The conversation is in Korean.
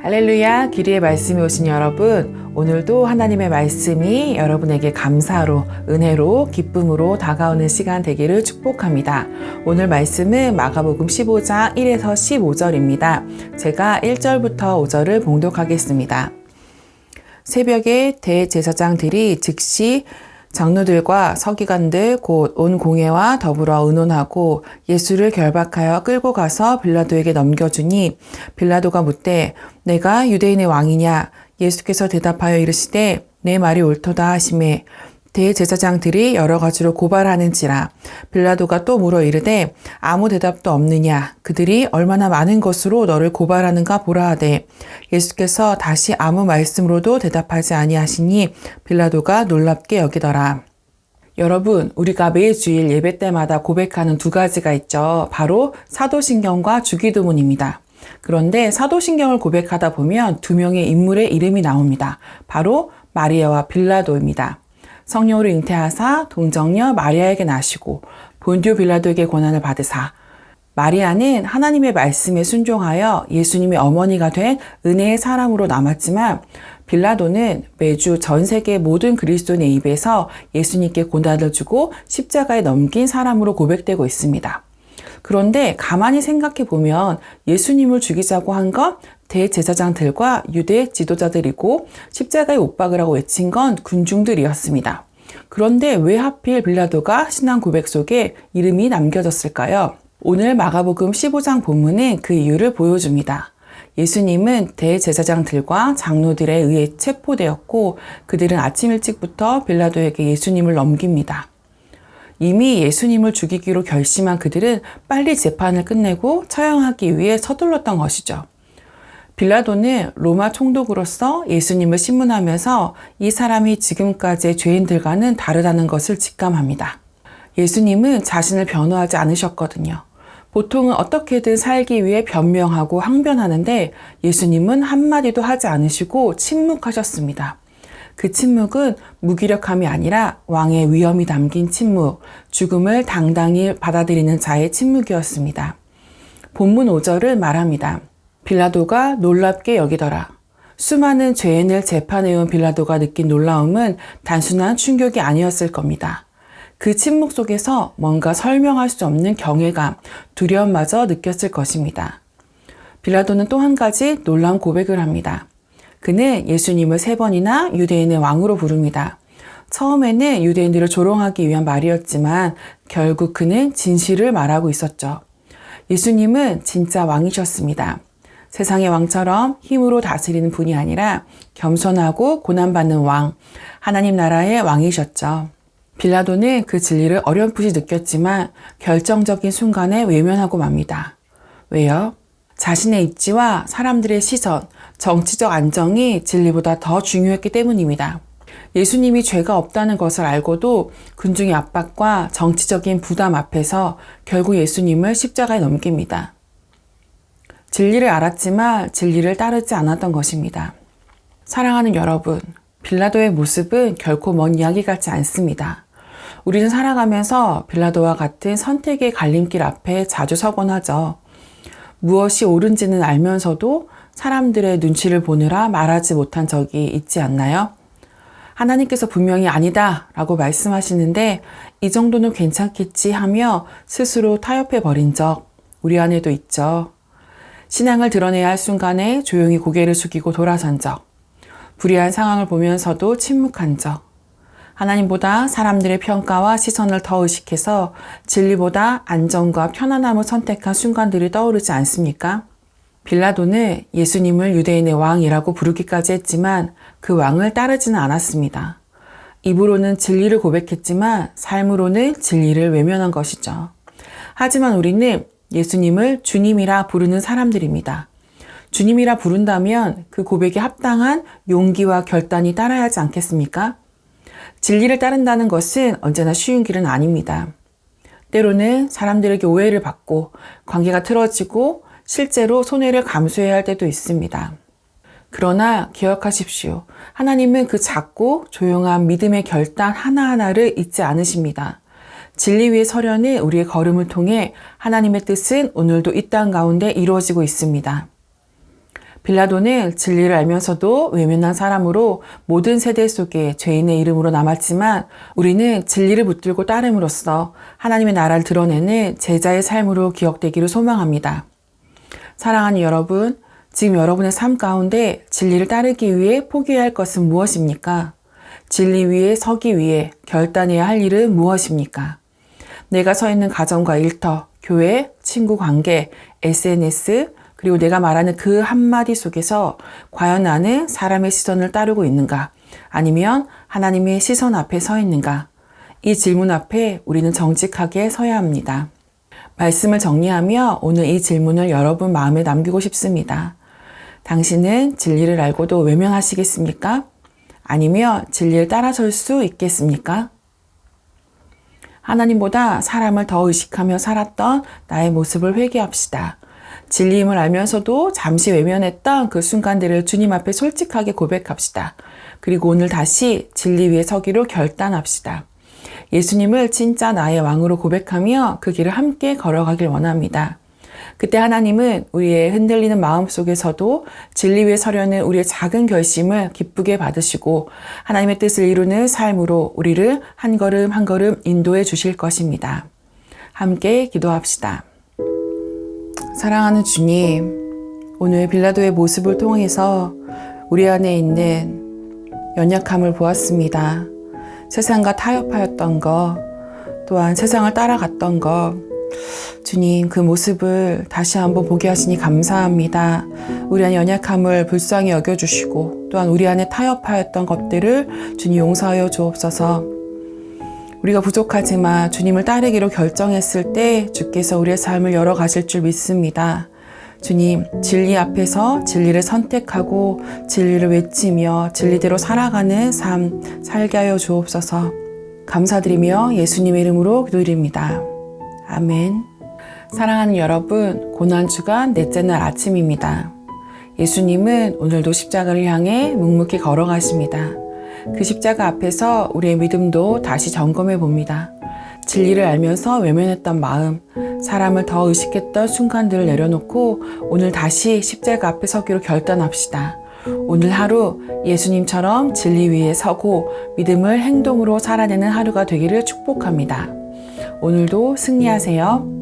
할렐루야, 귀리의 말씀에 오신 여러분, 오늘도 하나님의 말씀이 여러분에게 감사로, 은혜로, 기쁨으로 다가오는 시간 되기를 축복합니다. 오늘 말씀은 마가복음 15장 1에서 15절입니다. 제가 1절부터 5절을 봉독하겠습니다. 새벽에 대제사장들이 즉시 장로들과 서기관들 곧 온 공회와 더불어 의논하고 예수를 결박하여 끌고 가서 빌라도에게 넘겨주니 빌라도가 묻되 내가 유대인의 왕이냐? 예수께서 대답하여 이르시되 내 말이 옳도다 하시매 대제사장들이 여러 가지로 고발하는지라. 빌라도가 또 물어 이르되 아무 대답도 없느냐? 그들이 얼마나 많은 것으로 너를 고발하는가 보라 하되 예수께서 다시 아무 말씀으로도 대답하지 아니하시니 빌라도가 놀랍게 여기더라. 여러분, 우리가 매주일 예배 때마다 고백하는 두 가지가 있죠. 바로 사도신경과 주기도문입니다. 그런데 사도신경을 고백하다 보면 두 명의 인물의 이름이 나옵니다. 바로 마리아와 빌라도입니다. 성령으로 잉태하사 동정녀 마리아에게 나시고 본디오 빌라도에게 고난을 받으사 마리아는 하나님의 말씀에 순종하여 예수님의 어머니가 된 은혜의 사람으로 남았지만 빌라도는 매주 전 세계 모든 그리스도인의 입에서 예수님께 고난을 주고 십자가에 넘긴 사람으로 고백되고 있습니다. 그런데 가만히 생각해 보면 예수님을 죽이자고 한 건 대제사장들과 유대 지도자들이고 십자가에 못 박으라고 외친 건 군중들이었습니다. 그런데 왜 하필 빌라도가 신앙 고백 속에 이름이 남겨졌을까요? 오늘 마가복음 15장 본문은 그 이유를 보여줍니다. 예수님은 대제사장들과 장로들에 의해 체포되었고 그들은 아침 일찍부터 빌라도에게 예수님을 넘깁니다. 이미 예수님을 죽이기로 결심한 그들은 빨리 재판을 끝내고 처형하기 위해 서둘렀던 것이죠. 빌라도는 로마 총독으로서 예수님을 신문하면서 이 사람이 지금까지의 죄인들과는 다르다는 것을 직감합니다. 예수님은 자신을 변호하지 않으셨거든요. 보통은 어떻게든 살기 위해 변명하고 항변하는데 예수님은 한마디도 하지 않으시고 침묵하셨습니다. 그 침묵은 무기력함이 아니라 왕의 위엄이 담긴 침묵, 죽음을 당당히 받아들이는 자의 침묵이었습니다. 본문 5절을 말합니다. 빌라도가 놀랍게 여기더라. 수많은 죄인을 재판해온 빌라도가 느낀 놀라움은 단순한 충격이 아니었을 겁니다. 그 침묵 속에서 뭔가 설명할 수 없는 경외감, 두려움마저 느꼈을 것입니다. 빌라도는 또 한 가지 놀라운 고백을 합니다. 그는 예수님을 3번이나 유대인의 왕으로 부릅니다. 처음에는 유대인들을 조롱하기 위한 말이었지만 결국 그는 진실을 말하고 있었죠. 예수님은 진짜 왕이셨습니다. 세상의 왕처럼 힘으로 다스리는 분이 아니라 겸손하고 고난받는 왕, 하나님 나라의 왕이셨죠. 빌라도는 그 진리를 어렴풋이 느꼈지만 결정적인 순간에 외면하고 맙니다. 왜요? 자신의 입지와 사람들의 시선, 정치적 안정이 진리보다 더 중요했기 때문입니다. 예수님이 죄가 없다는 것을 알고도 군중의 압박과 정치적인 부담 앞에서 결국 예수님을 십자가에 넘깁니다. 진리를 알았지만 진리를 따르지 않았던 것입니다. 사랑하는 여러분, 빌라도의 모습은 결코 먼 이야기 같지 않습니다. 우리는 살아가면서 빌라도와 같은 선택의 갈림길 앞에 자주 서곤 하죠. 무엇이 옳은지는 알면서도 사람들의 눈치를 보느라 말하지 못한 적이 있지 않나요? 하나님께서 분명히 아니다 라고 말씀하시는데 이 정도는 괜찮겠지 하며 스스로 타협해 버린 적 우리 안에도 있죠. 신앙을 드러내야 할 순간에 조용히 고개를 숙이고 돌아선 적, 불의한 상황을 보면서도 침묵한 적, 하나님보다 사람들의 평가와 시선을 더 의식해서 진리보다 안정과 편안함을 선택한 순간들이 떠오르지 않습니까? 빌라도는 예수님을 유대인의 왕이라고 부르기까지 했지만 그 왕을 따르지는 않았습니다. 입으로는 진리를 고백했지만 삶으로는 진리를 외면한 것이죠. 하지만 우리는 예수님을 주님이라 부르는 사람들입니다. 주님이라 부른다면 그 고백에 합당한 용기와 결단이 따라야 하지 않겠습니까? 진리를 따른다는 것은 언제나 쉬운 길은 아닙니다. 때로는 사람들에게 오해를 받고 관계가 틀어지고 실제로 손해를 감수해야 할 때도 있습니다. 그러나 기억하십시오. 하나님은 그 작고 조용한 믿음의 결단 하나하나를 잊지 않으십니다. 진리 위에 서려는 우리의 걸음을 통해 하나님의 뜻은 오늘도 이 땅 가운데 이루어지고 있습니다. 빌라도는 진리를 알면서도 외면한 사람으로 모든 세대 속에 죄인의 이름으로 남았지만 우리는 진리를 붙들고 따름으로써 하나님의 나라를 드러내는 제자의 삶으로 기억되기를 소망합니다. 사랑하는 여러분, 지금 여러분의 삶 가운데 진리를 따르기 위해 포기해야 할 것은 무엇입니까? 진리 위에 서기 위해 결단해야 할 일은 무엇입니까? 내가 서 있는 가정과 일터, 교회, 친구 관계, SNS, 그리고 내가 말하는 그 한마디 속에서 과연 나는 사람의 시선을 따르고 있는가? 아니면 하나님의 시선 앞에 서 있는가? 이 질문 앞에 우리는 정직하게 서야 합니다. 말씀을 정리하며 오늘 이 질문을 여러분 마음에 남기고 싶습니다. 당신은 진리를 알고도 외면하시겠습니까? 아니면 진리를 따라설 수 있겠습니까? 하나님보다 사람을 더 의식하며 살았던 나의 모습을 회개합시다. 진리임을 알면서도 잠시 외면했던 그 순간들을 주님 앞에 솔직하게 고백합시다. 그리고 오늘 다시 진리 위에 서기로 결단합시다. 예수님을 진짜 나의 왕으로 고백하며 그 길을 함께 걸어가길 원합니다. 그때 하나님은 우리의 흔들리는 마음 속에서도 진리 위에 서려는 우리의 작은 결심을 기쁘게 받으시고 하나님의 뜻을 이루는 삶으로 우리를 한 걸음 한 걸음 인도해 주실 것입니다. 함께 기도합시다. 사랑하는 주님, 오늘 빌라도의 모습을 통해서 우리 안에 있는 연약함을 보았습니다. 세상과 타협하였던 것, 또한 세상을 따라갔던 것, 주님 그 모습을 다시 한번 보게 하시니 감사합니다. 우리 안의 연약함을 불쌍히 여겨주시고 또한 우리 안에 타협하였던 것들을 주님 용서하여 주옵소서. 우리가 부족하지만 주님을 따르기로 결정했을 때 주께서 우리의 삶을 열어가실 줄 믿습니다. 주님, 진리 앞에서 진리를 선택하고 진리를 외치며 진리대로 살아가는 삶 살게 하여 주옵소서. 감사드리며 예수님의 이름으로 기도드립니다. 아멘. 사랑하는 여러분, 고난주간 넷째 날 아침입니다. 예수님은 오늘도 십자가를 향해 묵묵히 걸어가십니다. 그 십자가 앞에서 우리의 믿음도 다시 점검해 봅니다. 진리를 알면서 외면했던 마음, 사람을 더 의식했던 순간들을 내려놓고 오늘 다시 십자가 앞에 서기로 결단합시다. 오늘 하루 예수님처럼 진리 위에 서고 믿음을 행동으로 살아내는 하루가 되기를 축복합니다. 오늘도 승리하세요.